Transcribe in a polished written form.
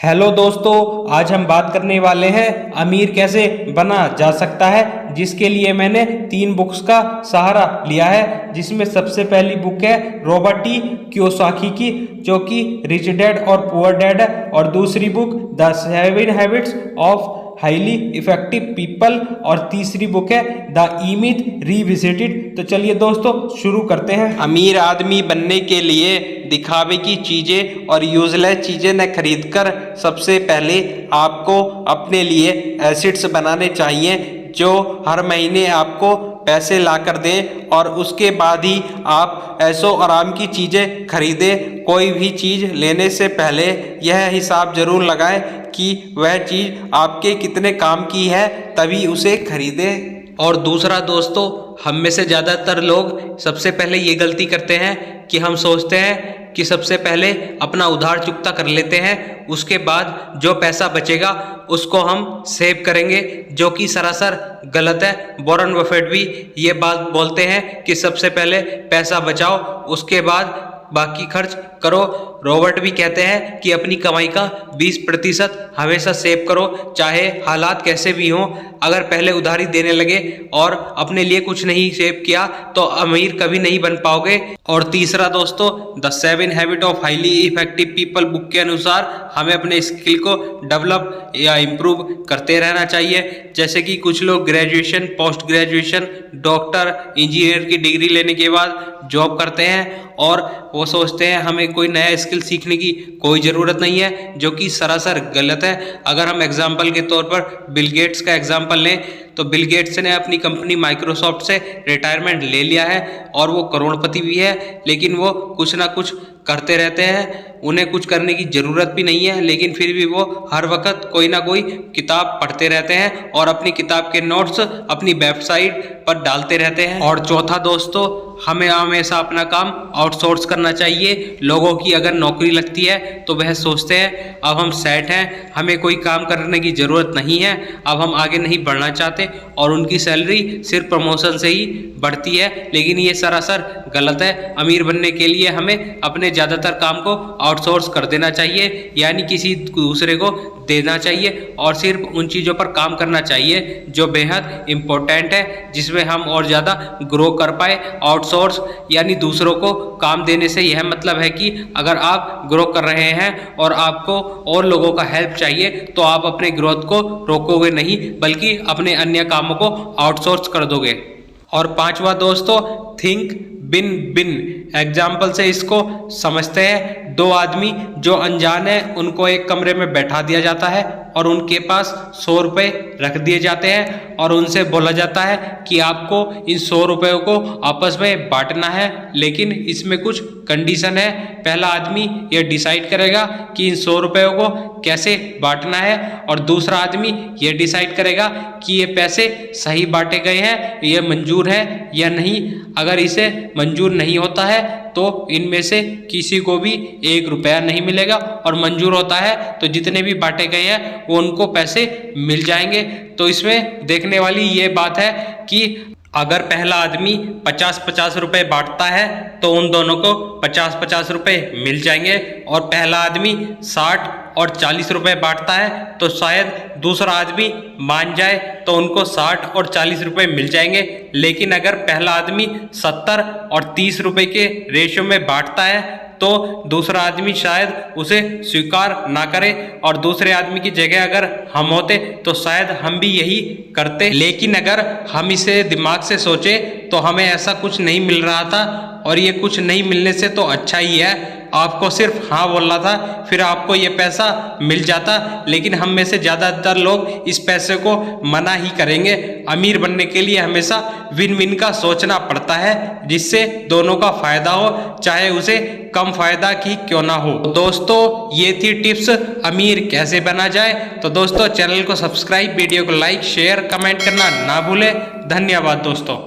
Hello दोस्तों, आज हम बात करने वाले हैं अमीर कैसे बना जा सकता है, जिसके लिए मैंने 3 बुक्स का सहारा लिया है। जिसमें सबसे पहली बुक है रॉबर्ट टी कियोसाकी की, जो कि रिच डैड और पुअर डैड है, और दूसरी book the 7 habits of highly effective people, और तीसरी बुक है द ई-मिथ रिविजिटेड। तो चलिए दोस्तों शुरू करते हैं। अमीर आदमी बनने के लिए दिखावे की चीजें और यूजलेस चीजें न खरीदकर सबसे पहले आपको अपने लिए एसेट्स बनाने चाहिए जो हर महीने आपको पैसे ला कर दें, और उसके बाद ही आप ऐशो आराम की चीजें खरीदें। कोई भी चीज लेने से पहले यह हिसाब जरूर लगाएं कि वह चीज आपके कितने काम की है, तभी उसे खरीदें। और दूसरा दोस्तों, हम में से ज़्यादातर लोग सबसे पहले ये गलती करते हैं कि हम सोचते हैं कि सबसे पहले अपना उधार चुकता कर लेते हैं, उसके बाद जो पैसा बचेगा उसको हम सेव करेंगे, जो कि सरासर गलत है। वॉरेन बफेट भी ये बात बोलते हैं कि सबसे पहले पैसा बचाओ, उसके बाद बाकी खर्च करो। रॉबर्ट भी कहते हैं कि अपनी कमाई का 20% हमेशा सेव करो, चाहे हालात कैसे भी हों। अगर पहले उधारी देने लगे और अपने लिए कुछ नहीं सेव किया तो अमीर कभी नहीं बन पाओगे। और तीसरा दोस्तों, the 7 habit of highly effective people book के अनुसार हमें अपने स्किल को डेवलप या इम्प्रूव करते रहना चाहिए। जैसे कि कुछ लोग graduation, post graduation, doctor, engineer की डिग्री लेने के बाद जॉब करते हैं और वो सोचते हैं हमें कोई नया स्किल सीखने की कोई ज़रूरत नहीं है, जो कि सरासर गलत है। अगर हम एग्जाम्पल के तौर पर बिल गेट्स का एग्जाम्पल लें तो बिल गेट्स ने अपनी कंपनी माइक्रोसॉफ्ट से रिटायरमेंट ले लिया है और वो करोड़पति भी है, लेकिन वो कुछ ना कुछ करते रहते हैं। उन्हें कुछ करने की ज़रूरत भी नहीं है, लेकिन फिर भी वो हर वक्त कोई ना कोई किताब पढ़ते रहते हैं और अपनी किताब के नोट्स अपनी वेबसाइट पर डालते रहते हैं। और चौथा दोस्तों, हमें हमेशा अपना काम आउटसोर्स करना चाहिए। लोगों की अगर नौकरी लगती है तो वह सोचते हैं अब हम सेट हैं, हमें कोई काम करने की ज़रूरत नहीं है, अब हम आगे नहीं बढ़ना चाहते, और उनकी सैलरी सिर्फ प्रमोशन से ही बढ़ती है। लेकिन ये सरासर गलत है। अमीर बनने के लिए हमें अपने ज़्यादातर काम को आउटसोर्स कर देना चाहिए, यानी किसी दूसरे को देना चाहिए, और सिर्फ उन चीज़ों पर काम करना चाहिए जो बेहद इम्पोर्टेंट है, जिसमें हम और ज़्यादा ग्रो कर पाए। आउटसोर्स यानी दूसरों को काम देने से यह मतलब है कि अगर आप ग्रो कर रहे हैं और आपको और लोगों का हेल्प चाहिए तो आप अपने ग्रोथ को रोकोगे नहीं, बल्कि अपने अन्य कामों को आउटसोर्स कर दोगे। और पांचवा दोस्तों, थिंक बिन बिन एग्जाम्पल से इसको समझते हैं। 2 आदमी जो अनजान है उनको एक कमरे में बैठा दिया जाता है और उनके पास 100 रुपये रख दिए जाते हैं और उनसे बोला जाता है कि आपको इन 100 रुपयों को आपस में बांटना है, लेकिन इसमें कुछ कंडीशन है। पहला आदमी ये डिसाइड करेगा कि इन 100 रुपयों को कैसे बांटना है, और दूसरा आदमी ये डिसाइड करेगा कि ये पैसे सही बांटे गए हैं, ये मंजूर है या नहीं। अगर इसे मंजूर नहीं होता है तो इनमें से किसी को भी 1 रुपया नहीं मिलेगा, और मंजूर होता है तो जितने भी बांटे गए हैं वो उनको पैसे मिल जाएंगे। तो इसमें देखने वाली ये बात है कि अगर पहला आदमी 50-50 रुपये बांटता है तो उन दोनों को 50-50 रुपये मिल जाएंगे, और पहला आदमी 60 और 40 रुपये बांटता है तो शायद दूसरा आदमी मान जाए तो उनको 60 और 40 रुपये मिल जाएंगे। लेकिन अगर पहला आदमी 70 और 30 रुपये के रेशियो में बांटता है तो दूसरा आदमी शायद उसे स्वीकार ना करे, और दूसरे आदमी की जगह अगर हम होते तो शायद हम भी यही करते। लेकिन अगर हम इसे दिमाग से सोचे तो हमें ऐसा कुछ नहीं मिल रहा था, और ये कुछ नहीं मिलने से तो अच्छा ही है। आपको सिर्फ हाँ बोलना था, फिर आपको ये पैसा मिल जाता। लेकिन हम में से ज़्यादातर लोग इस पैसे को मना ही करेंगे। अमीर बनने के लिए हमेशा विन विन का सोचना पड़ता है, जिससे दोनों का फायदा हो, चाहे उसे कम फायदा की क्यों ना हो। दोस्तों, ये थी टिप्स अमीर कैसे बना जाए। तो दोस्तों, चैनल को सब्सक्राइब, वीडियो को लाइक, शेयर, कमेंट करना ना भूलें। धन्यवाद दोस्तों।